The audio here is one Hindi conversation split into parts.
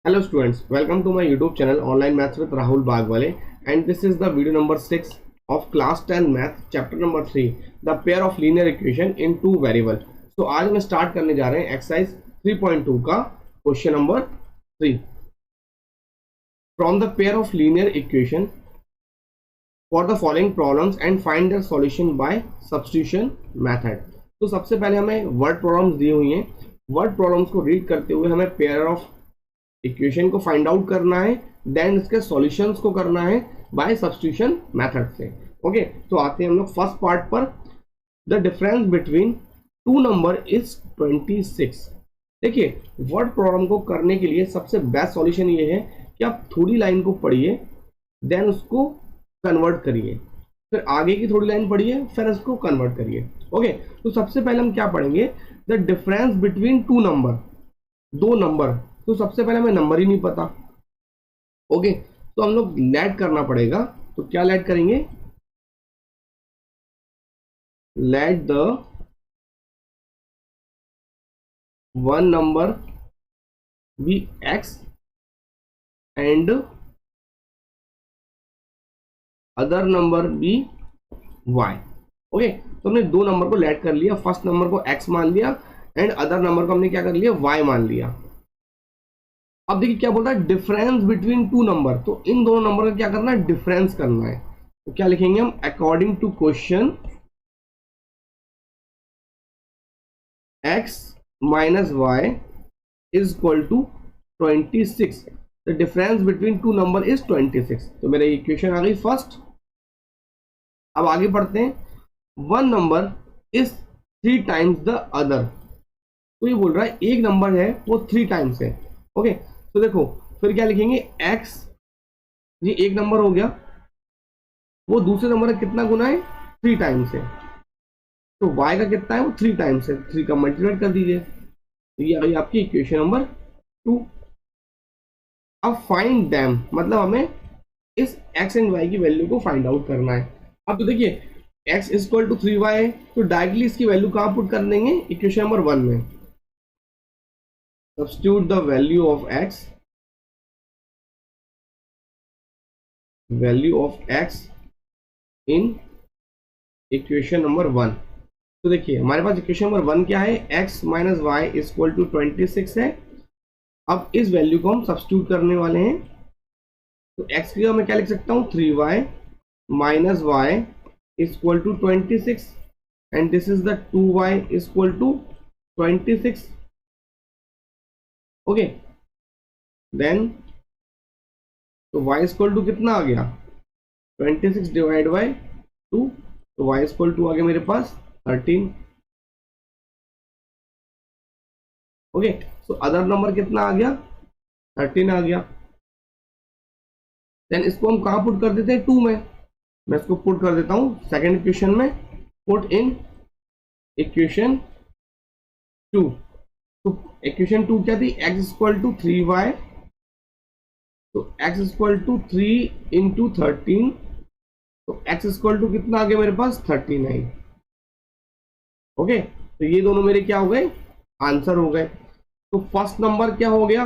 Hello students, welcome to my YouTube channel Online Maths with Rahul Bagwale, and this is the video number 6 of class 10 math chapter number 3, the pair of linear equation in two variable. So आज हम स्टार्ट करने जा रहे हैं एक्सरसाइज 3.2 का question number 3. From the pair of linear equation for the following problems and find their solution by substitution method. तो सबसे पहले हमें वर्ड प्रॉब्लम्स दी हुई हैं. वर्ड प्रॉब्लम्स को रीड करते हुए हमें पेयर ऑफ इक्वेशन को फाइंड आउट करना है, देन इसके सॉल्यूशंस को करना है बाय सब्स्टिट्यूशन मेथड से. ओके, तो आते हैं हम लोग फर्स्ट पार्ट पर. The difference between two number is 26. देखिए, वर्ड प्रॉब्लम को करने के लिए सबसे बेस्ट सॉल्यूशन ये है कि आप थोड़ी लाइन को पढ़िए, देन उसको कन्वर्ट करिए, फिर आगे की थोड़ी लाइन पढ़िए, फिर इसको कन्वर्ट करिए. ओके, तो सबसे पहले हम क्या पढ़ेंगे? The difference between two number, दो नंबर. तो सबसे पहले हमें नंबर ही नहीं पता. ओके, तो हम लोग लेट करना पड़ेगा. तो क्या लेट करेंगे? Let the one number B X and other number B Y. Okay, तो हमने दो नंबर को लेट कर लिया. फर्स्ट नंबर को एक्स मान लिया एंड अदर नंबर को हमने क्या कर लिया? वाई मान लिया. अब देखिए क्या बोलता है, डिफरेंस बिटवीन टू नंबर. तो इन दोनों नंबर का क्या करना है? डिफरेंस करना है. तो क्या लिखेंगे हम? According to question x minus Y is equal to 26. The difference between two number is 26. तो मेरा इक्वेशन आ गई फर्स्ट. अब आगे बढ़ते हैं. One number is 3 times the other. तो ये बोल रहा है एक नंबर है वो 3 टाइम्स है. ओके, तो देखो फिर क्या लिखेंगे? x, ये एक नंबर हो गया, वो दूसरे नंबर का कितना गुना है? 3 टाइम्स है. तो y का कितना है? वो 3 टाइम्स है. 3 का मल्टीप्लाई कर दीजिए. तो ये आ गई आपकी इक्वेशन नंबर 2. अब फाइंड दैम, मतलब हमें इस x एंड y की वैल्यू को फाइंड आउट करना है. अब तो देखिए x is equal to 3y है, तो डायरेक्टली इसकी वैल्यू कहाँ पुट कर देंगे? इक्वेशन नंबर 1 में. Substitute the value of x in equation number 1. तो देखिए हमारे पास इक्वेशन नंबर 1 क्या है? x minus Y is equal to 26 है. अब इस वैल्यू को हम सब्स्टिट्यूट करने वाले हैं. तो x की मैं क्या लिख सकता हूँ? 3y minus Y is equal to 26 and this is the 2y is equal to 26. Okay, then तो y इक्वल टू कितना आ गया? 26 डिवाइड बाई 2. तो y इक्वल टू आ गया मेरे पास 13. ओके, तो अदर नंबर कितना आ गया? 13 आ गया. देन इसको हम कहाँ पुट कर देते हैं? 2 में. मैं इसको पुट कर देता हूँ सेकेंड इक्वेशन में. Put in equation 2. तो इक्वेशन 2 क्या थी? x equal to 3y. तो x इक्वल टू 3 इंटू 13. तो x इक्वल टू कितना आ गया मेरे पास? 39. ओके, तो ये दोनों मेरे क्या हो गए? आंसर हो गए. तो फर्स्ट नंबर क्या हो गया?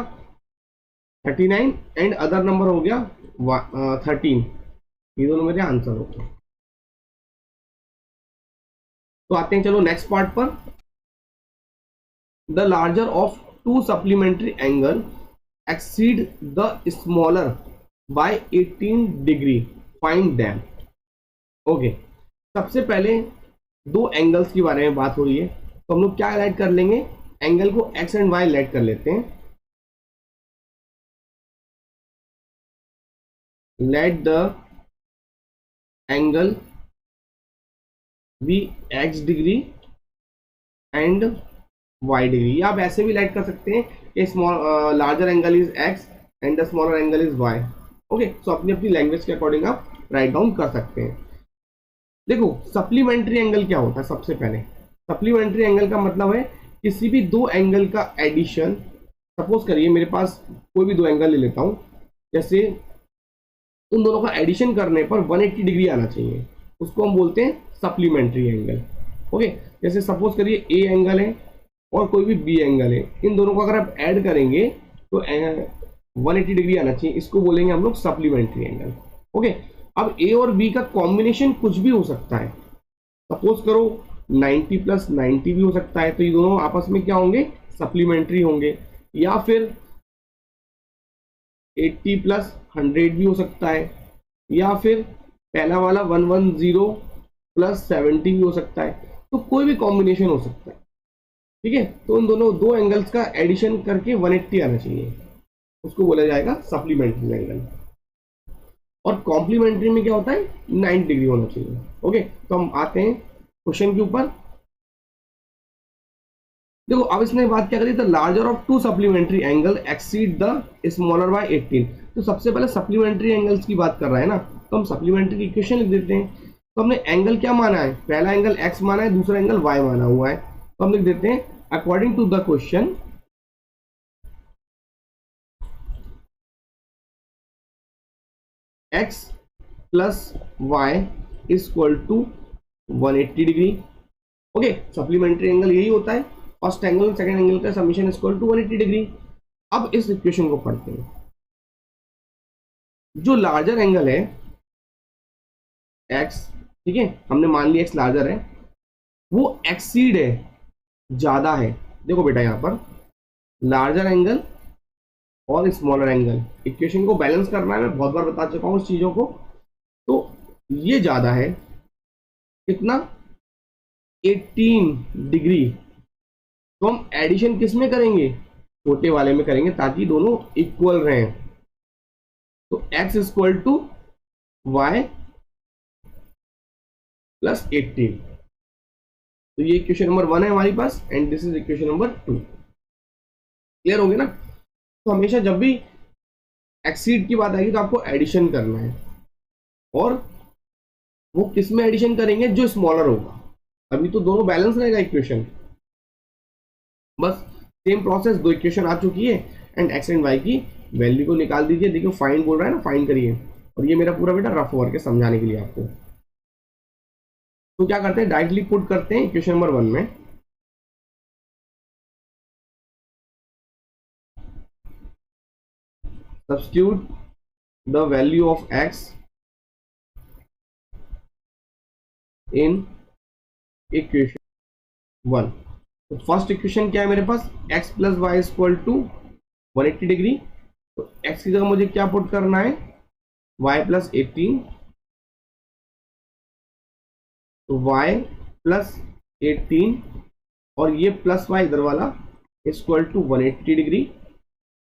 39 एंड अदर नंबर हो गया 13. ये दोनों मेरे आंसर हो गए. तो आते हैं चलो नेक्स्ट पार्ट पर. The larger of two supplementary angle exceed the smaller by 18 degree. Find them. Okay, सबसे पहले दो एंगल्स के बारे में बात हो रही है, तो हम लोग क्या ऐड कर लेंगे? एंगल को x एंड y ऐड कर लेते हैं. Let the angle B x degree and y degree. आप ऐसे भी लाइट कर सकते हैं कि small larger angle is x and the smaller angle is y. Okay, so अपनी अपनी लैंग्वेज के अकॉर्डिंग आप राइट डाउन कर सकते हैं. देखो सप्लीमेंट्री एंगल क्या होता है? सबसे पहले सप्लीमेंट्री एंगल का मतलब है किसी भी दो एंगल का एडिशन. सपोज करिए मेरे पास कोई भी दो एंगल ले लेता हूं, जैसे उन दोनों का एडिशन करने पर 180 डिग्री आना चाहिए, उसको हम बोलते हैं सप्लीमेंट्री एंगल. ओके, जैसे सपोज करिए ए एंगल है और कोई भी बी एंगल है, इन दोनों को अगर आप ऐड करेंगे तो 180 डिग्री आना चाहिए, इसको बोलेंगे हम लोग सप्लीमेंट्री एंगल। ओके, अब ए और बी का कॉम्बिनेशन कुछ भी हो सकता है, सपोज करो 90 प्लस 90 भी हो सकता है, तो ये दोनों आपस में क्या होंगे, सप्लीमेंट्री होंगे, या फिर 80 प्लस 100 भी हो सकता है, या फिर पहला वाला 110 प्लस 70 भी हो सकता है, तो कोई भी कॉम्बिनेशन हो सकता है। ठीक है, तो उन दोनों दो एंगल्स का एडिशन करके 180 आना चाहिए, उसको बोला जाएगा सप्लीमेंट्री एंगल। और कॉम्प्लीमेंट्री में क्या होता है, 90 डिग्री होना चाहिए। ओके, तो हम आते हैं क्वेश्चन के ऊपर। देखो अब इसने बात क्या करी, the larger of to supplementary angle exceed the smaller by 18। तो सबसे पहले सप्लीमेंट्री एंगल्स की बात कर रहा है ना, तो हम सप्लीमेंट्री की इक्वेशन लिख देते हैं। तो हमने एंगल क्या माना है, पहला एंगल x माना है, दूसरा एंगल y माना हुआ है, तो हम लिख देते हैं according to the question x plus y is equal to 180 degree. Okay, supplementary angle यही होता है, फर्स्ट एंगल और सेकंड एंगल का summation is equal to 180 degree. अब इस इक्वेशन को पढ़ते हैं, जो लार्जर एंगल है x, ठीक है, हमने मान लिया x लार्जर है, वो एक्सीड है, ज्यादा है। देखो बेटा यहां पर लार्जर एंगल और स्मॉलर एंगल, इक्वेशन को बैलेंस करना है, मैं बहुत बार बता चुका हूं इस चीजों को। तो ये ज्यादा है, कितना, 18 डिग्री। तो हम एडिशन किस में करेंगे, छोटे वाले में करेंगे, ताकि दोनों इक्वल रहें। तो x is equal to Y plus 18। तो ये इक्वेशन नंबर 1 है हमारे पास, and this is equation number 2। Clear हो गया ना। तो हमेशा जब भी एक्सीड की बात आएगी तो आपको एडिशन करना है, और वो किस में एडिशन करेंगे, जो स्मॉलर होगा। अभी तो दोनों बैलेंस रहेगा इक्वेशन, बस सेम प्रोसेस, दो इक्वेशन आ चुकी है, एंड एक्स एंड वाई की वैल्यू को निकाल दीजिए। देखिए फाइंड बोल रहा है ना, फाइंड करिए, और ये मेरा पूरा बेटा रफ वर्क है समझाने के लिए आपको। तो क्या करते हैं, डायरेक्टली पुट करते हैं इक्वेशन नंबर 1 में। Substitute the value of x in equation 1। तो फर्स्ट इक्वेशन क्या है मेरे पास, x plus Y is equal to 180 degree. तो x की जगह मुझे क्या पुट करना है, y प्लस 18। तो y प्लस 18 और ये प्लस वाई इधर वाला इक्वल टू 180 डिग्री।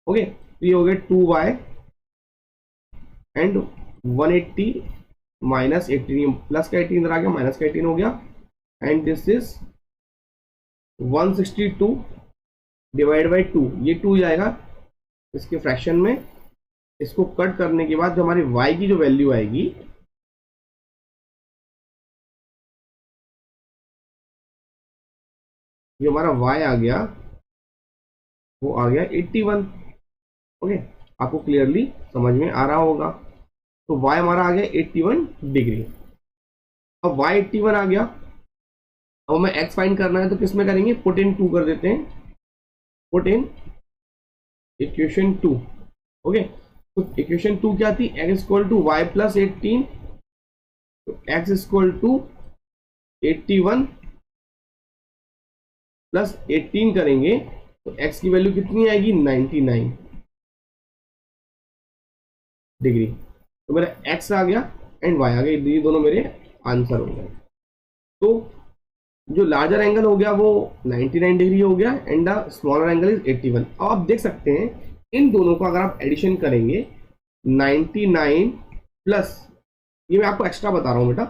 ओके, तो ये हो गया 2y एंड 180 माइनस 18, प्लस का 18 इधर आ गया, माइनस का 18 हो गया, and this is 162 divide by 2। ये 2 जाएगा इसके फ्रैक्शन में, इसको कट करने के बाद जो हमारी y की जो वैल्यू आएगी, जो हमारा y आ गया वो आ गया 81। ओके, आपको क्लियरली समझ में आ रहा होगा। तो y हमारा आ गया 81 डिग्री। अब y 81 आ गया, अब हमें x फाइंड करना है, तो किस में करेंगे, पुट इन 2 कर देते हैं, पुट इन इक्वेशन 2। ओके, तो इक्वेशन 2 क्या थी, x equal to Y plus 18। तो x इक्वल टू 81 प्लस 18 करेंगे तो x की वैल्यू कितनी आएगी, 99 डिग्री। तो मेरा x आ गया एंड y आ गया, ये दोनों मेरे आंसर हो गए। तो जो लार्जर एंगल हो गया वो 99 डिग्री हो गया, and the smaller angle is 81। अब आप देख सकते हैं इन दोनों को अगर आप एडिशन करेंगे 99 प्लस, ये मैं आपको एक्स्ट्रा बता रहा हूं बेटा,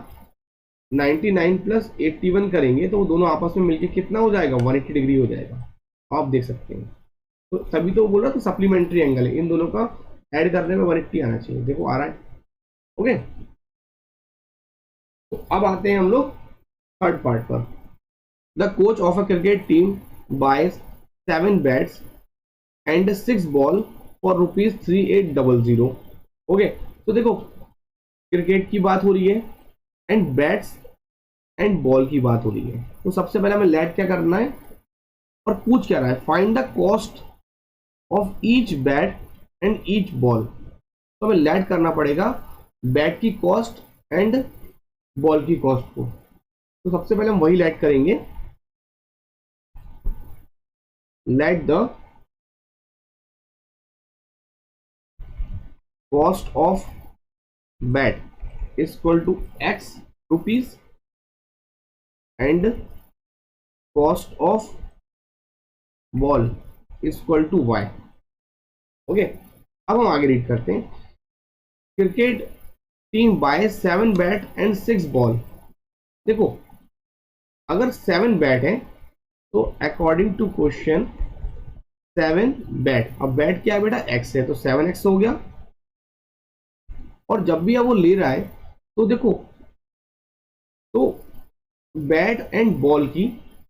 99 प्लस 81 करेंगे तो वो दोनों आपस में मिलके कितना हो जाएगा, 180 डिग्री हो जाएगा। आप देख सकते हैं, तो तभी तो बोल रहा था सप्लीमेंट्री एंगल है, इन दोनों का ऐड करने में 180 आना चाहिए। देखो आ रहा है। ओके, तो अब आते हैं हम लोग थर्ड पार्ट पर। The coach of a cricket team buys 7 bats and 6 ball for ₹3800। Okay, तो देखो क्रिकेट की बात हो रही है एंड बैट्स एंड बॉल की बात हो रही है। तो सबसे पहले हमें लेट क्या करना है, और पूछ क्या रहा है, find the cost of each bat and each ball. तो हमें लेट करना पड़ेगा बैट की कॉस्ट एंड बॉल की कॉस्ट को। तो सबसे पहले हम वही लेट करेंगे, let the cost of bat is equal to X rupees and cost of ball is equal to Y. Okay, अब हम आगे रीड करते हैं। Cricket team buy 7 bat and 6 ball. देखो अगर 7 बैट है तो अकॉर्डिंग टू क्वेश्चन 7 बैट, अब बैट क्या है बेटा, एक्स है, तो 7x हो गया। और जब भी अब वो ले रहा है तो देखो, तो बैट एंड बॉल की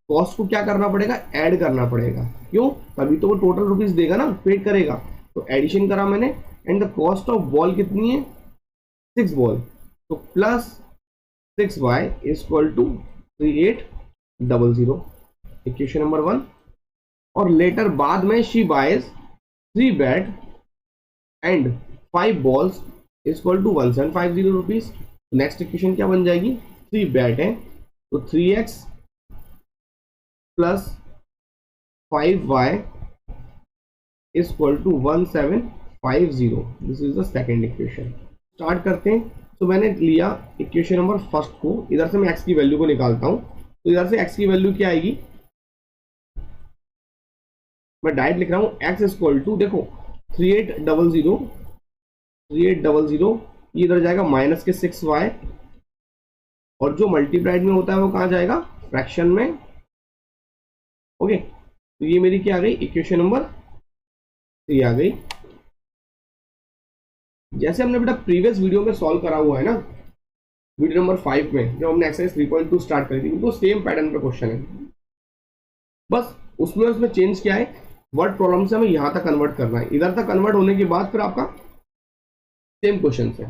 कॉस्ट को क्या करना पड़ेगा, ऐड करना पड़ेगा। क्यों, तभी तो वो टोटल रुपीज देगा ना, पेड करेगा। तो एडिशन करा मैंने, and the cost of ball कितनी है, 6 बॉल, तो plus 6y is equal to 3800, equation number 1। और लेटर बाद में she buys 3 bat and 5 balls is equal to 1750 rupees. Next equation क्या बन जाएगी, 3 बैट है तो 3x plus 5y is equal to 1750। This is the second equation. Start करते हैं। तो मैंने लिया इक्वेशन नंबर फर्स्ट को, इधर से मैं x की वैल्यू को निकालता हूं। तो इधर से x की वैल्यू क्या आएगी, मैं डायरेक्ट लिख रहा हूं, x इज इक्वल टू, देखो 3800 ये इधर जाएगा माइनस के 6y, और जो मल्टीप्लाइड में होता है वो कहां जाएगा, फ्रैक्शन में। ओके, तो ये मेरी क्या आ गई, इक्वेशन नंबर 3 आ गई। जैसे हमने बेटा प्रीवियस वीडियो में सॉल्व करा हुआ है ना, वीडियो नंबर 5 में जब हमने एक्सरसाइज 3.2 स्टार्ट करी थी, वो सेम पैटर्न पे क्वेश्चन है, बस उसमें चेंज क्या है, वर्ड प्रॉब्लम से हमें यहां तक कन्वर्ट करना है। इधर तक कन्वर्ट होने के बाद फिर आपका सेम क्वेश्चन है।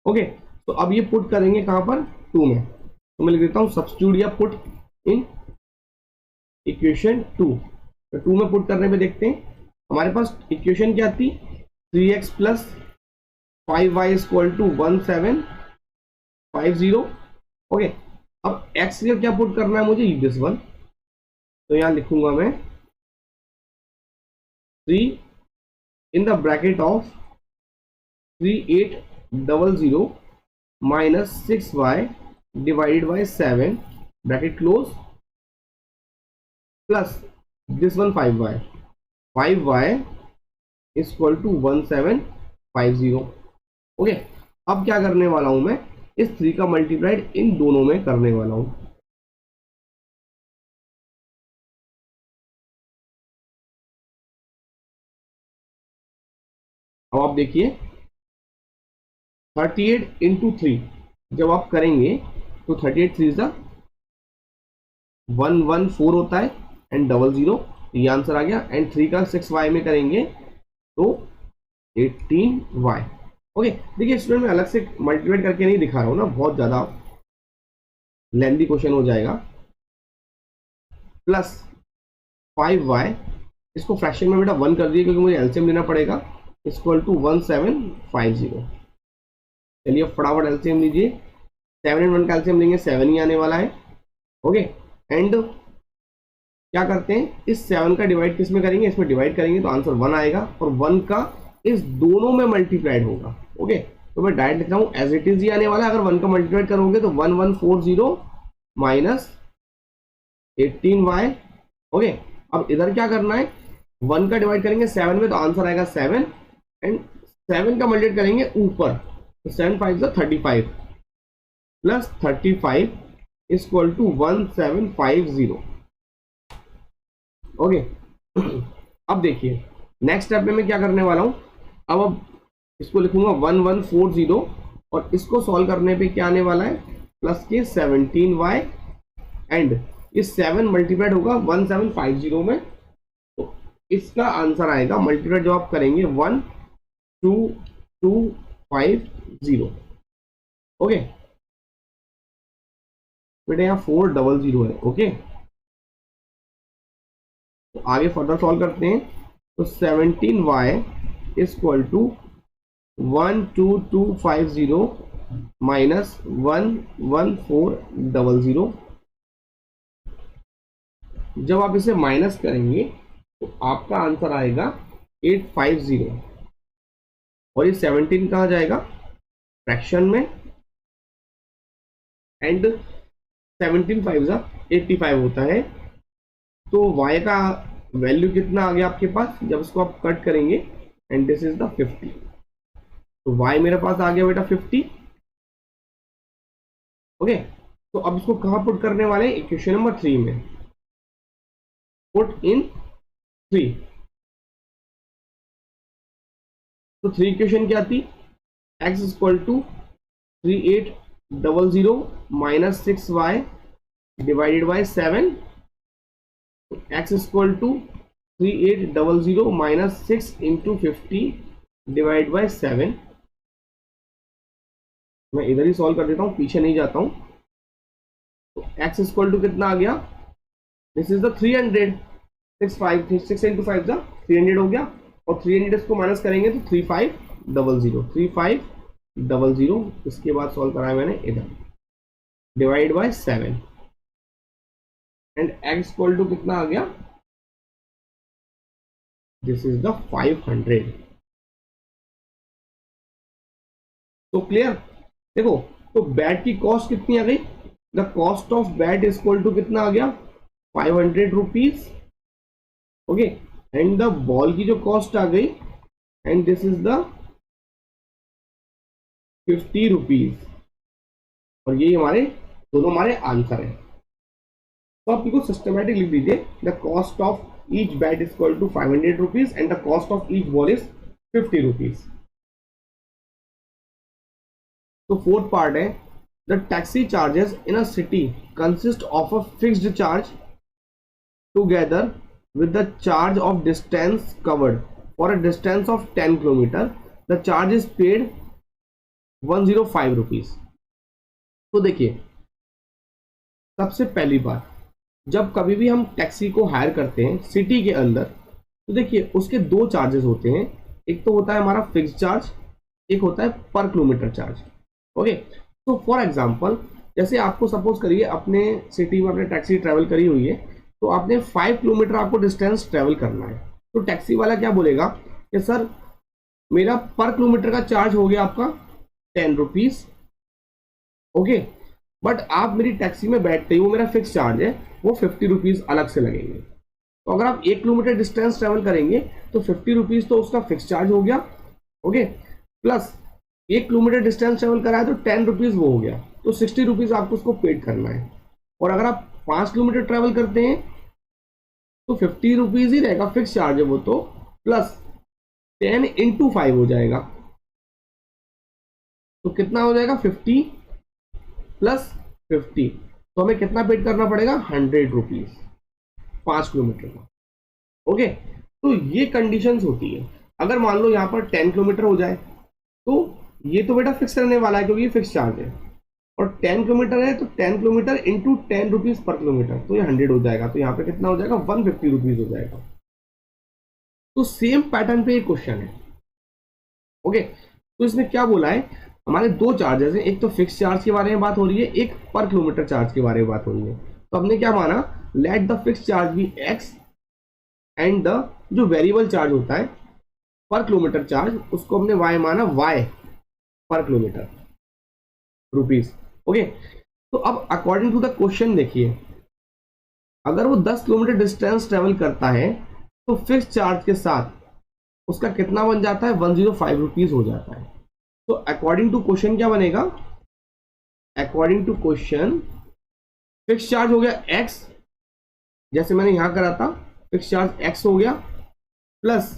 ओके, तो अब ये पुट करेंगे कहां पर, 2 में। तो मैं लिख देता हूं सब्स्टिट्यूट या पुट इन इक्वेशन 2। तो 2 में पुट करने पे देखते हैं हमारे पास इक्वेशन क्या थी, 3x plus 5y is equal to 1750। Okay, अब x का क्या पुट करना है मुझे, दिस वन। तो यहां लिखूंगा मैं 3 in the bracket of 3800 minus 6y divided by 7 bracket close, plus this one 5y is equal to 1750। Okay, अब क्या करने वाला हूं मैं, इस 3 का मल्टीप्लाइड इन दोनों में करने वाला हूं। अब आप देखिए 38 इंटू 3 जब आप करेंगे तो 38 3 सा 114 होता है एंड 00, ये आंसर आ गया। एंड 3 का 6y में करेंगे तो 18y। ओके, देखिए स्टूडेंट मैं अलग से मल्टीप्लाइड करके नहीं दिखा रहा हूं ना, बहुत ज्यादा लेंथी क्वेश्चन हो जाएगा। प्लस 5y, इसको फ्रैक्शन में बेटा 1 कर दिए क्योंकि मुझे एलसीएम लेना पड़ेगा, इक्वल टू 1750। चलिए फटाफट एलसीएम लीजिए, 7 एंड 1 का एलसीएम लेंगे 7 ही आने वाला है। ओके, एंड क्या करते हैं, इस 7 का डिवाइड किस में करेंगे, इसमें डिवाइड करेंगे तो आंसर 1 आएगा, और 1 का इस दोनों में मल्टीप्लाइड होगा। ओके, तो मैं डायरेक्ट लिख रहा हूं एज इट इज ही आने वाला है। अगर 1 का मल्टीप्लाइड करोगे तो 1140 माइनस 18y। ओके, अब इधर क्या करना है, 1 का डिवाइड करेंगे 7 में तो आंसर आएगा 7, एंड 7 का मल्टीप्लाइड करेंगे ऊपर, तो 7 5 35 plus 35 is equal to 1750। Okay, अब देखिए नेक्स्ट स्टेप में मैं क्या करने वाला हूं, अब इसको लिखूंगा 1140, और इसको सॉल्व करने पे क्या आने वाला है, प्लस के 17y, एंड इस 7 मल्टीप्लाइड होगा 1750 में, तो इसका आंसर आएगा मल्टीप्लाइड जब आप करेंगे 12250। ओके बेटा यहाँ 400 है। ओके, तो आगे फर्दर सॉल्व करते हैं। तो 17y इक्वल टू 12250 माइनस 11400। जब आप इसे माइनस करेंगे तो आपका आंसर आएगा 850। और ये 17 कहाँ जाएगा, फ्रैक्शन में, एंड 17 5 85 होता है। तो y का वैल्यू कितना आ गया आपके पास जब इसको आप कट करेंगे, एंड दिस इज द 50। तो y मेरे पास आ गया बेटा 50। ओके, तो अब इसको कहां पुट करने वाले हैं, इक्वेशन नंबर 3 में। Put in 3। तो 3 इक्वेशन क्या थी, x equal to 3800 minus 6y divided by 7। x equal to 3800 minus 6 into 50 divide by 7। मैं इधर ही सॉल्व कर देता हूं, पीछे नहीं जाता हूं। तो x इक्वल टू कितना आ गया, दिस इज द 300। 6 इंटू 5 जा 300 हो गया, और 300 इसको माइनस करेंगे तो 3500। इसके बाद सॉल्व कराया मैंने इधर, divide by 7, and x equal to कितना आ गया, दिस इज द 500। तो क्लियर, देखो तो बैट की कॉस्ट कितनी आ गई, the cost of bat equal to कितना आ गया, 500 rupees. Okay, and the ball की जो कॉस्ट आ गई, and this is the 50 rupees. और ये हमारे दोनों हमारे आंसर है। तो आप इनको सिस्टमैटिक लिख दीजिए, the cost of each bat is equal to 500 rupees and the cost of each ball is 50 rupees. तो फोर्थ पार्ट है, the taxi charges in a city consist of a fixed charge together with the charge of distance covered for a distance of 10 kilometer. The charge is paid 105 rupees. तो देखिए, सबसे पहली बात, जब कभी भी हम टैक्सी को हायर करते हैं सिटी के अंदर, तो देखिए उसके दो चार्जेस होते हैं। एक तो होता है हमारा फिक्स चार्ज, एक होता है पर किलोमीटर चार्ज। ओके, तो फॉर एग्जांपल जैसे आपको सपोज करिए अपने सिटी में अपने टैक्सी ट्रैवल करी हुई है, तो आपने 5 किलोमीटर आपको डिस्टेंस ट्रेवल करना है। तो टैक्सी वाला क्या बोलेगा कि सर मेरा पर किलोमीटर का चार्ज हो गया आपका 10 रुपीज। ओके, बट आप मेरी टैक्सी में बैठते ही वो मेरा फिक्स चार्ज है, वो 50 रुपीज अलग से लगेंगे। तो अगर आप 1 किलोमीटर डिस्टेंस ट्रेवल करेंगे तो 50 रुपीज तो उसका फिक्स चार्ज हो गया। Okay, plus 1 kilometre distance travel करा है तो 10 रुपीज वो हो गया, तो 60 रुपीज आपको उसको पेड करना है। और अगर आप 5 किलोमीटर ट्रेवल करते हैं तो 50 रुपीज ही रहेगा, फिक्स चार्ज है वो, तो प्लस 10 इंटू 5 हो जाएगा। तो कितना हो जाएगा, 50 प्लस 50, तो हमें कितना पेड करना पड़ेगा, 100 रुपीज 5 किलोमीटर का। ओके, तो ये कंडीशंस होती है। अगर मान लो यहाँ पर 10 किलोमीटर हो जाए तो ये तो बेटा फिक्स रहने वाला है क्योंकि ये फिक्स चार्ज है, और 10 किलोमीटर है तो 10 kilometre into 10 rupees per kilometre, तो ये 100 हो जाएगा। तो यहाँ पे कितना हो जाएगा, 150 रुपीज हो जाएगा। तो सेम पैटर्न पे ये क्वेश्चन है। ओके, तो इसमें क्या बोला है, हमारे दो चार्जेस हैं, एक तो फिक्स चार्ज के बारे में बात हो रही है, एक पर किलोमीटर चार्ज के बारे में बात हो रही है। तो हमने क्या माना, let the fix charge B X and the जो वेरिएबल चार्ज होता है पर किलोमीटर चार्ज, उसको हमने वाई माना, वाई पर किलोमीटर रुपीज। ओके, तो अब अकॉर्डिंग टू द क्वेश्चन देखिए, अगर वो 10 किलोमीटर डिस्टेंस ट्रेवल करता है तो फिक्स चार्ज के साथ उसका कितना बन जाता है, 105 रुपीज हो जाता है। तो अकॉर्डिंग टू क्वेश्चन क्या बनेगा, according to question fix charge हो गया x, जैसे मैंने यहां करा था, फिक्स चार्ज x हो गया, प्लस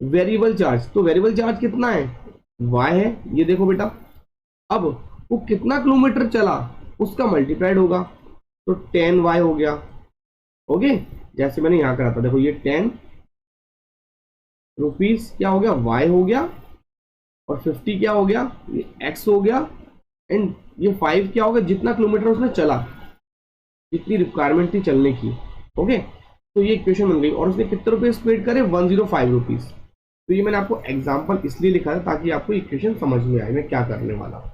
वेरिएबल चार्ज, तो वेरिएबल चार्ज कितना है, y है, ये देखो बेटा। अब वो कितना किलोमीटर चला उसका मल्टीप्लाइड होगा, तो 10y हो गया। ओके, जैसे मैंने यहां करा था, देखो ये 10 रुपीज क्या हो गया, y हो गया, और 50 क्या हो गया, ये x हो गया, एंड ये 5 क्या हो गया, जितना किलोमीटर उसने चला, जितनी रिक्वायरमेंट थी चलने की। ओके, तो ये इक्वेशन बन गई और उसने कितने रुपए पेड करे 105 रुपीज। तो ये मैंने आपको एग्जांपल इसलिए लिखा था ताकि आपको इक्वेशन समझ में आए मैं क्या करने वाला हूं।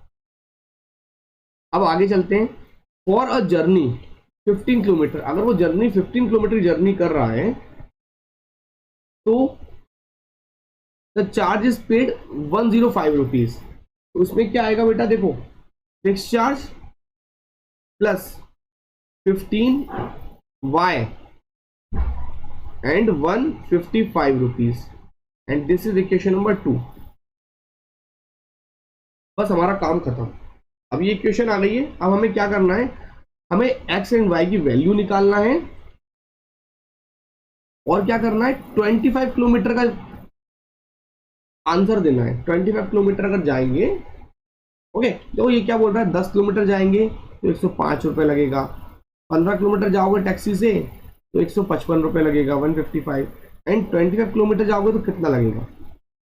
अब आगे चलते हैं। फॉर अ जर्नी 15 किलोमीटर, अगर वो जर्नी 15 किलोमीटर जर्नी कर रहा है तो the charge is paid 105 rupees. तो उसमें क्या आएगा बेटा, देखो fix charge plus 15y and 155 rupees and this is equation number 2। बस हमारा काम खत्म। अब ये इक्वेशन आ गई है। अब हमें क्या करना है, हमें x एंड y की वैल्यू निकालना है और क्या करना है 25 किलोमीटर का आंसर देना है। 25 किलोमीटर अगर जाएंगे, ओके देखो ये क्या बोल रहा है 10 किलोमीटर जाएंगे तो 105 रुपये लगेगा, 15 किलोमीटर जाओगे टैक्सी से तो 155 रुपये लगेगा 155, एंड 25 किलोमीटर जाओगे तो कितना लगेगा।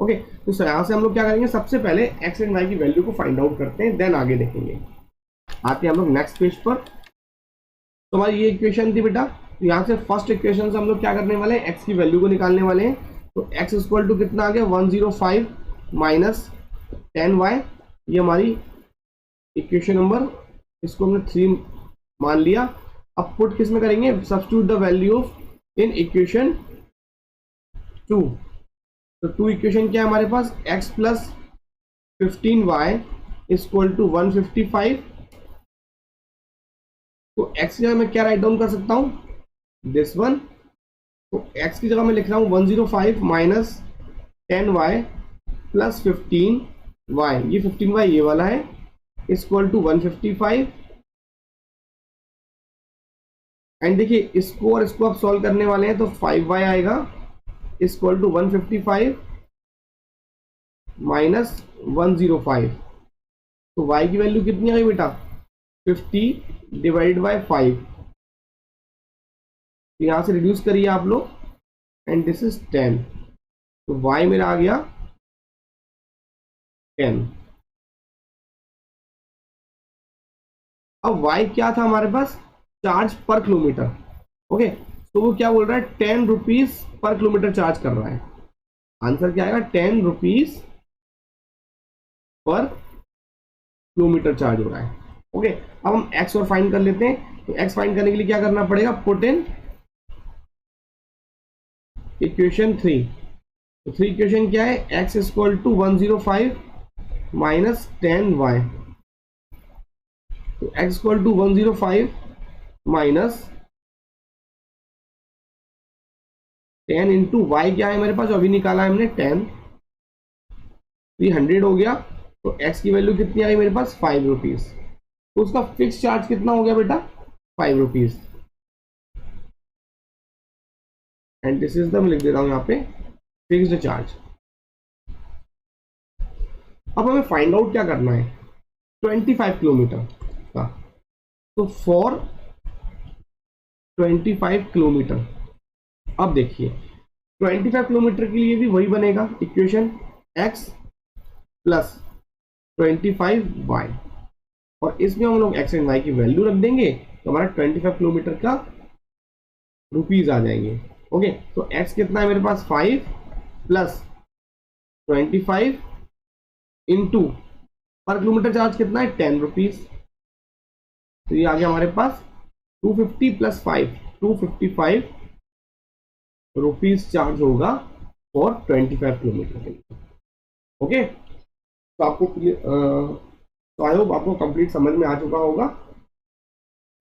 ओके तो यहाँ से हम लोग क्या करेंगे, सबसे पहले एक्स एंड वाई की वैल्यू को फाइंड आउट करते हैं, देन आगे देखेंगे। आते हैं हम लोग नेक्स्ट पेज पर। तो हमारी ये इक्वेशन थी बेटा, तो यहाँ से फर्स्ट इक्वेशन से हम लोग क्या करने वाले हैं, एक्स की वैल्यू को निकालने वाले हैं। तो एक्स इक्वल टू कितना आ गया 105 माइनस 10y, ये हमारी इक्वेशन नंबर, इसको हमने 3 मान लिया। अब पुट किस में करेंगे, substitute the value of in equation 2। तो 2 इक्वेशन क्या है हमारे पास, x plus 15y equal to 155। तो x की जगह मैं क्या राइट डाउन कर सकता हूं, दिस वन। तो x की जगह मैं लिख रहा हूं 105 माइनस 10y प्लस 15y, ये 15y ये वाला है, इक्वल टू 155। एंड देखिए इसको और इसको आप सॉल्व करने वाले हैं तो 5y आएगा इक्वल टू 155 माइनस 105। तो y की वैल्यू कितनी आई बेटा 50 डिवाइडेड बाय 5। तो यहां से रिड्यूस करिए आप लोग, एंड दिस इज 10। तो y मेरा आ गया 10। अब y क्या था हमारे पास, चार्ज पर किलोमीटर। ओके तो वो क्या बोल रहा है 10 रुपीज पर किलोमीटर चार्ज कर रहा है। आंसर क्या आएगा 10 रुपीज पर किलोमीटर चार्ज हो रहा है। ओके अब हम x और फाइंड कर लेते हैं। तो x फाइंड करने के लिए क्या करना पड़ेगा, पुट इन इक्वेशन 3। तो 3 इक्वेशन क्या है, x equal to 105 minus 10y। तो x equal to 105 minus 10 into Y क्या है मेरे पास, अभी निकाला है हमने 10, 300 हो गया। तो x की वैल्यू कितनी आई मेरे पास 5 रुपीज। तो उसका फिक्स चार्ज कितना हो गया बेटा 5 rupees. And this is the, मैं लिख दे रहा हूं यहाँ पे फिक्स्ड चार्ज। अब हमें फाइंड आउट क्या करना है 25 किलोमीटर का। तो फॉर 25 किलोमीटर, अब देखिए 25 किलोमीटर के लिए भी वही बनेगा इक्वेशन, x प्लस 25y, और इसमें हम लोग x एंड y की वैल्यू रख देंगे तो हमारा 25 किलोमीटर का रुपीज आ जाएंगे। ओके तो x कितना है मेरे पास 5 प्लस 25 इंटू पर किलोमीटर चार्ज कितना है 10 रुपीज। तो ये आ गया हमारे पास 250 प्लस 5 255 रुपीज चार्ज होगा फॉर 25 किलोमीटर के लिए। ओके तो आपको तो आई होप आपको कंप्लीट समझ में आ चुका होगा।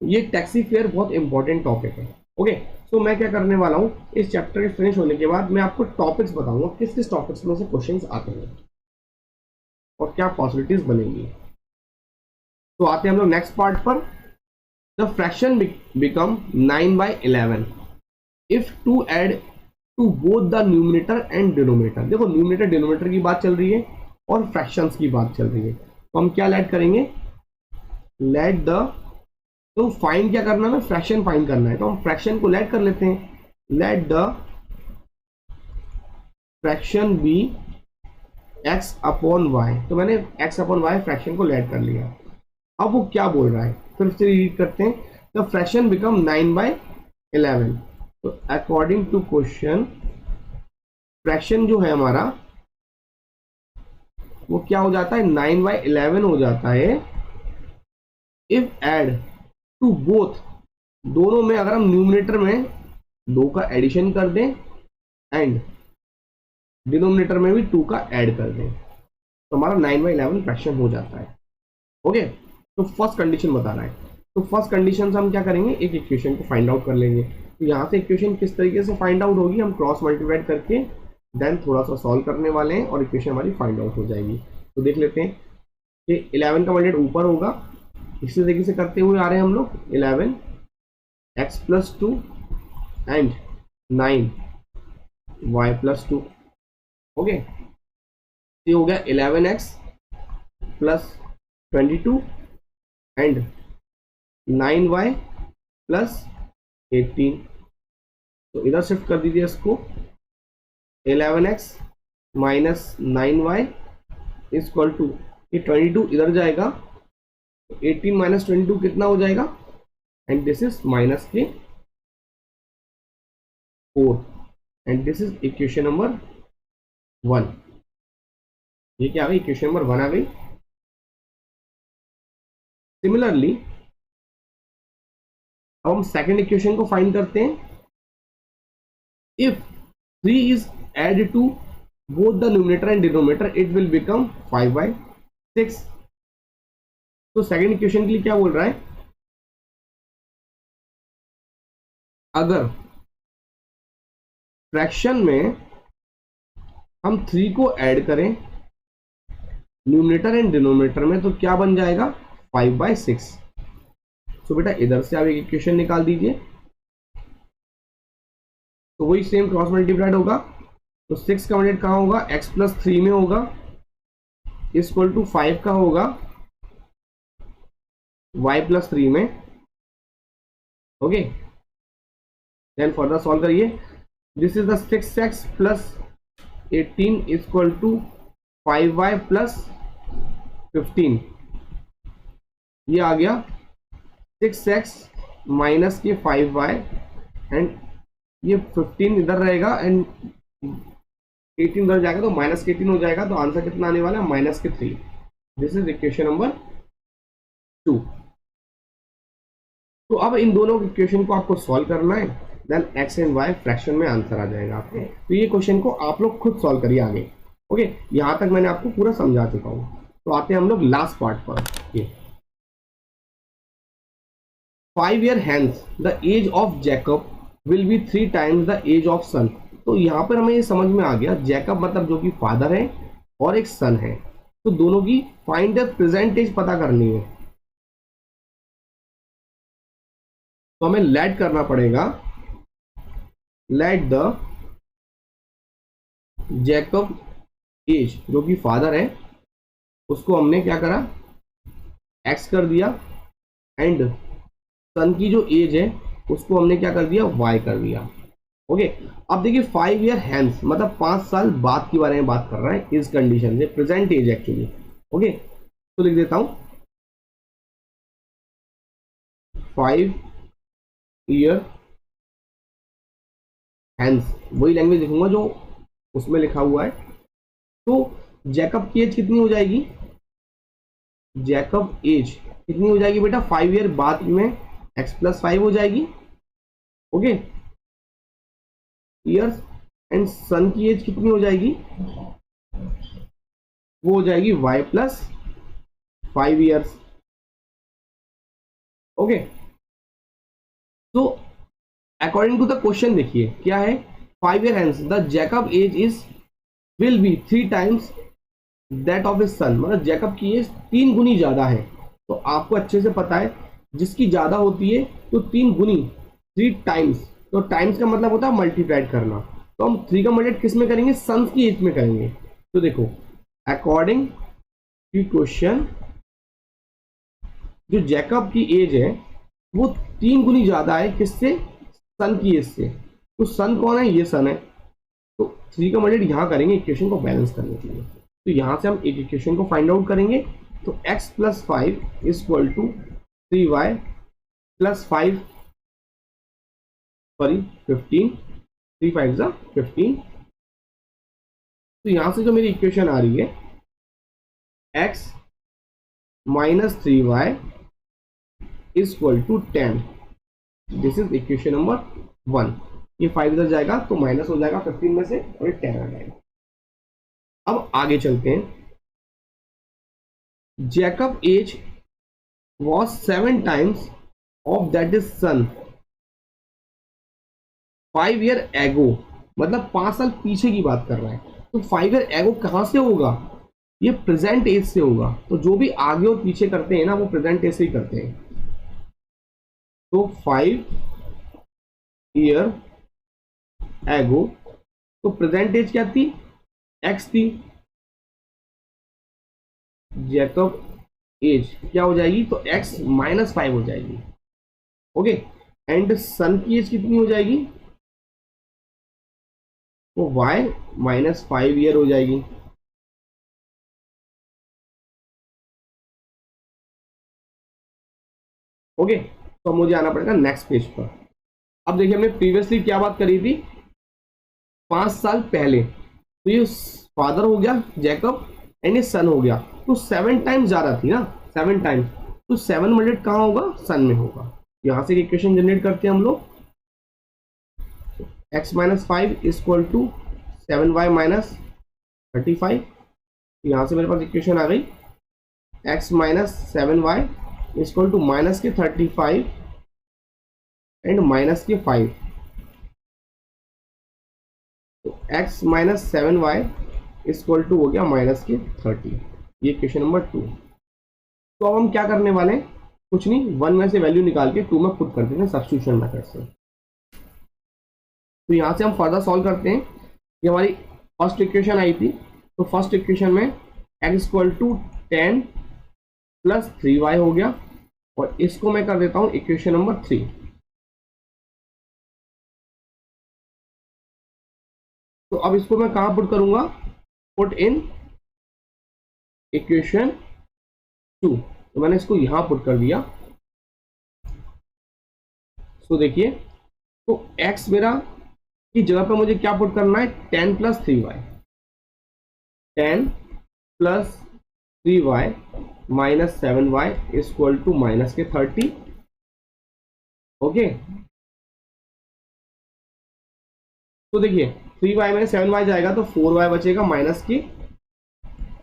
ये टैक्सी फेयर बहुत इंपॉर्टेंट टॉपिक है। ओके सो मैं क्या करने वाला हूँ, इस चैप्टर के फिनिश होने के बाद मैं आपको टॉपिक्स बताऊंगा किस किस टॉपिक्स में से क्वेश्चंस आते हैं और क्या पॉसिबिलिटीज बनेंगी। तो आते हैं हम लोग नेक्स्ट पार्ट पर। The fraction become 9/11 if two add to both the numerator and denominator. देखो न्यूमरेटर डिनोमिनेटर की बात चल रही है और फ्रैक्शंस की बात चल रही है, तो हम क्या ऐड करेंगे, लेट द, तो फाइंड क्या करना है, फ्रैक्शन फाइंड करना है, तो हम फ्रैक्शन को लेट कर लेते हैं, let the fraction B x upon Y. तो मैंने x अपॉन वाई फ्रैक्शन को लेट कर लिया। अब वो क्या बोल रहा है, फिर से रीड करते हैं, द फ्रैक्शन बिकम 9/11 तो अकॉर्डिंग टू क्वेश्चन फ्रैक्शन जो है हमारा वो क्या हो जाता है, 9/11 हो जाता है इफ ऐड टू बोथ, दोनों में अगर हम न्यूमरेटर में 2 का एडिशन कर दें एंड डिनोमिनेटर में भी 2 का ऐड कर दें तो हमारा 9/11 फ्रैक्शन हो जाता है। ओके, तो फर्स्ट कंडीशन बता रहा है। तो फर्स्ट कंडीशन से हम क्या करेंगे, एक इक्वेशन को फाइंड आउट कर लेंगे। तो यहाँ से इक्वेशन किस तरीके से फाइंड आउट होगी, हम क्रॉस मल्टीप्लाइड करके देन थोड़ा सा सॉल्व करने वाले हैं और इक्वेशन हमारी फाइंड आउट हो जाएगी। तो देख लेते हैं कि 11 का मल्टीप्लाइड ऊपर होगा, इसी तरीके से करते हुए आ रहे हैं हम लोग। 11x+2 and 9y+2। ओके, ये हो गया 11x+22 एंड 9y+18। तो इधर शिफ्ट कर दीजिए इसको, 11x - 9y इक्वल टू, ये 22 इधर जाएगा तो 18 - 22 कितना हो जाएगा, and this is -4 and this is equation number 1। ये क्या आ गई, इक्वेशन नंबर 1 आ गई। सिमिलरली अब हम सेकेंड इक्वेशन को फाइंड करते हैं। If 3 is add to both the numerator and denominator it will become 5/6। तो सेकेंड इक्वेशन के लिए क्या बोल रहा है, अगर फ्रैक्शन में हम 3 को ऐड करें न्यूमरेटर एंड डिनोमिनेटर में तो क्या बन जाएगा, 5/6। तो बेटा इधर से आप एक इक्वेशन निकाल दीजिए, तो वही सेम क्रॉस मल्टीप्लाइड होगा। तो 6 का मल्टीप्लाइड कहाँ होगा, x+3 में होगा, इक्वल टू 5 का होगा y+3 में। ओके, देन फर्दर सॉल्व करिए। This is the 6x + 18 equal to 5y+15। ये आ गया 6x माइनस के 5y एंड ये 15 इधर रहेगा एंड 18 इधर जाएगा तो -18 हो जाएगा। तो आंसर कितना आने वाला है, -3। This is equation number 2। तो अब इन दोनों इक्वेशन को आपको सॉल्व करना है, then x and y fraction में आंसर आ जाएगा आपको। तो ये क्वेश्चन को आप लोग खुद सॉल्व करिए आगे। ओके, यहां तक मैंने आपको पूरा समझा चुका हूं। तो आते हैं हम लोग लास्ट पार्ट पर। ये 5 year hence the age of Jacob will be 3 times the age of son। तो यहां पर हमें ये समझ में आ गया, जैकब मतलब जो कि फादर है और एक सन है, तो दोनों की फाइंड द प्रेजेंट एज पता करनी है। तो हमें लेट करना पड़ेगा, लेट द जैकब एज, जो कि फादर है उसको हमने क्या करा, x कर दिया एंड सन की जो एज है उसको हमने क्या कर दिया, y कर दिया। ओके, अब देखिए 5 year hence मतलब 5 साल बाद के बारे में बात कर रहा है इस कंडीशन से, प्रेजेंट एज एक्चुअली। ओके, तो लिख देता हूं 5 year hence, वही लैंग्वेज लिखूंगा जो उसमें लिखा हुआ है। तो जैकब की एज कितनी हो जाएगी, जैकब एज कितनी हो जाएगी बेटा, 5 year बाद में x+5 हो जाएगी। ओके, ईयर्स एंड सन की एज कितनी हो जाएगी, वो हो जाएगी y+5 years। ओके, तो अकॉर्डिंग टू द क्वेश्चन देखिए क्या है, 5 year hence the Jacob age is will be 3 times that of his son, मतलब जैकब की एज 3 गुनी ज्यादा है। तो आपको अच्छे से पता है जिसकी ज्यादा होती है तो 3 गुनी 3 टाइम्स, तो टाइम्स का मतलब होता है मल्टीप्लाइड करना। तो हम 3 का मल्टीप्लाइड किस में करेंगे, सन्स की एज में करेंगे। तो देखो अकॉर्डिंग टू क्वेश्चन जो जैकब की एज है वो 3 गुनी ज्यादा है किससे, सन की एज से। तो सन कौन है, ये सन है। तो 3 का मल्टीप्लाइड यहां करेंगे इक्वेशन को बैलेंस करने के लिए। तो यहां से हम एक इक्वेशन को फाइंड आउट करेंगे। तो x+5 equal to 3y+5 sorry 15, 3 5 15। तो यहां से जो मेरी इक्वेशन आ रही है x minus 3y is equal to 10। This is equation number 1। ये 5 इधर जाएगा तो माइनस हो जाएगा 15 में से और ये 10 आ जाएगा। अब आगे चलते हैं। Jacob age was 7 times of that is son 5 year ago, मतलब 5 साल पीछे की बात कर रहा है। तो 5 ईयर एगो कहां से होगा? ये प्रेजेंट एज से होगा। तो जो भी आगे और पीछे करते हैं ना वो प्रेजेंट एज से ही करते हैं। तो 5 ईयर एगो, तो प्रेजेंट एज क्या थी? x थी। जैकब एज क्या हो जाएगी? तो x माइनस 5 हो जाएगी। ओके, एंड सन की एज कितनी हो जाएगी? तो y माइनस 5 ईयर हो जाएगी। ओके, तो मुझे आना पड़ेगा नेक्स्ट पेज पर। अब देखिए हमने प्रीवियसली क्या बात करी थी? 5 साल पहले। तो ये फादर हो गया जैकब एंड ये सन हो गया। तो 7 टाइम्स जा रहा थी ना, 7 टाइम्स। तो 7 मल्टीप्लाइड कहाँ होगा? सन में होगा। यहां से इक्वेशन जनरेट करते हैं हम लोग। x minus 5 is equal to 7y minus 35। यहां से मेरे पास इक्वेशन आ गई x minus 7y is equal to minus के 35 एंड माइनस के 5। तो x minus 7y is equal to हो गया माइनस के 30। ये क्वेश्चन नंबर 2। तो अब हम क्या करने वाले हैं? कुछ नहीं, 1 में से वैल्यू निकाल के 2 में पुट कर देते हैं सब्स्टिट्यूशन मेथड से। तो यहां से हम फर्दर सॉल्व करते हैं। ये हमारी फर्स्ट इक्वेशन आई थी। तो फर्स्ट इक्वेशन में x equal to 10 plus 3y हो गया, और इसको मैं कर देता हूं इक्वेशन नंबर 3। तो अब इसको मैं कहां पुट करूंगा? Put in equation 2। तो मैंने इसको यहां पुट कर दिया। तो देखिए, तो x मेरा की जगह पर मुझे क्या पुट करना है? 10 plus 3y, 10 plus 3y minus 7y is equal to minus के 30। ओके, तो देखिए 3y में 7y जाएगा तो 4y बचेगा माइनस के,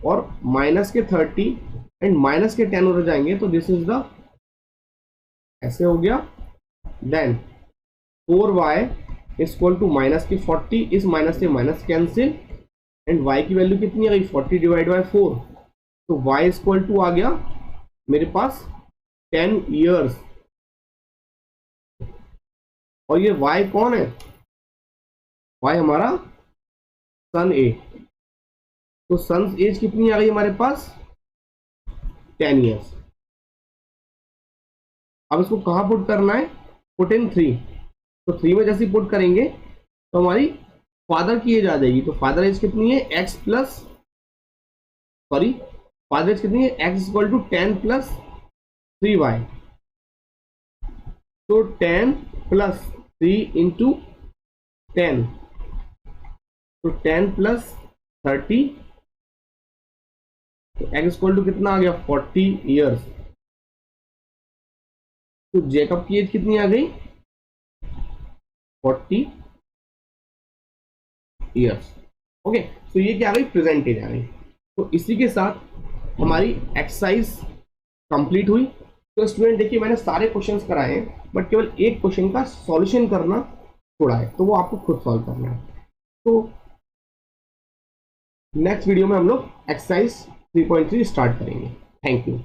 और माइनस के 30 एंड माइनस के 10 हो जाएंगे। तो दिस इज द, ऐसे हो गया। Then 4y is equal to minus के 40, इस माइनस से माइनस कैंसिल, एंड y की वैल्यू कितनी आ गई? 40 डिवाइड बाय 4। तो y इज इक्वल टू आ गया मेरे पास 10 ईयर्स। और ये y कौन है? y हमारा सन ए। तो सन एज कितनी आ गई हमारे पास? 10 ईयर्स। अब इसको कहां पुट करना है? Put in 3। तो 3 में जैसे पुट करेंगे तो हमारी फादर की एज आ जाएगी। तो फादर एज कितनी है? x plus, sorry father age कितनी है? x equal to 10 plus 3y। तो 10 प्लस 3 इंटू 10, तो 10 प्लस 30। तो x इक्वल टू कितना आ गया? 40 ईयर्स। तो जैकब की एज कितनी आ गई? 40 ईयर्स। ओके, तो ये क्या आ गई? प्रेजेंट एज आ गई। तो इसी के साथ हमारी एक्सरसाइज कंप्लीट हुई। तो स्टूडेंट देखिए, मैंने सारे क्वेश्चंस कराए हैं, बट केवल एक क्वेश्चन का सॉल्यूशन करना थोड़ा है, तो वो आपको खुद सॉल्व करना है। तो नेक्स्ट वीडियो में हम लोग एक्सरसाइज 3.3 स्टार्ट करेंगे। Thank you.